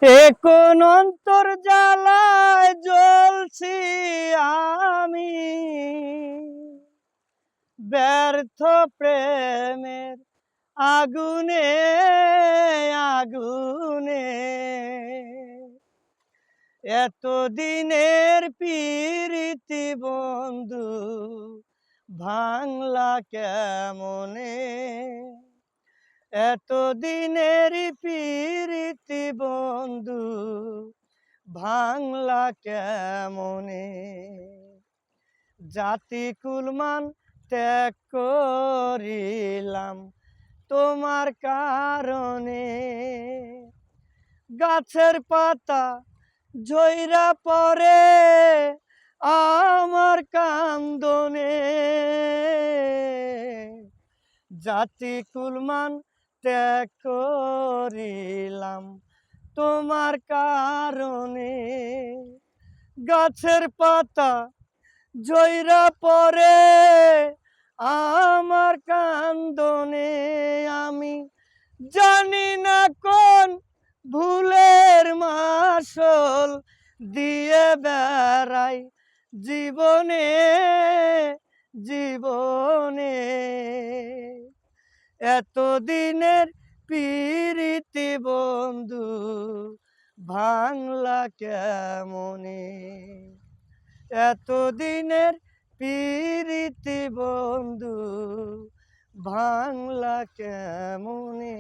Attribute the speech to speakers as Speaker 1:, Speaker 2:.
Speaker 1: এখন অন্তর জ্বালায় জ্বলছি আমি, ব্যর্থ প্রেমের আগুনে আগুনে। এতদিনের প্রীতি বন্ধু ভাঙলা কেমনে, এতদিনের প্রীতি বন্ধু ভাঙলা কেমনে। জাতি কুলমান ত্যাগ করিলাম তোমার কারণে, গাছের পাতা ঝইরা পড়ে আমার কান্দনে। জাতি কুলমান ত্যাগ করিলাম তোমার কারণে, গাছের পাতা ঝইরা পড়ে আমার কান্দনে। আমি জানি না কোন ভুলের মাসল দিয়ে বেড়াই জীবনে জীবনে। এতদিনের প্রীতি বন্ধু ভাঙলা কেমনে, এতদিনের প্রীতি বন্ধু ভাঙলা কেমনে।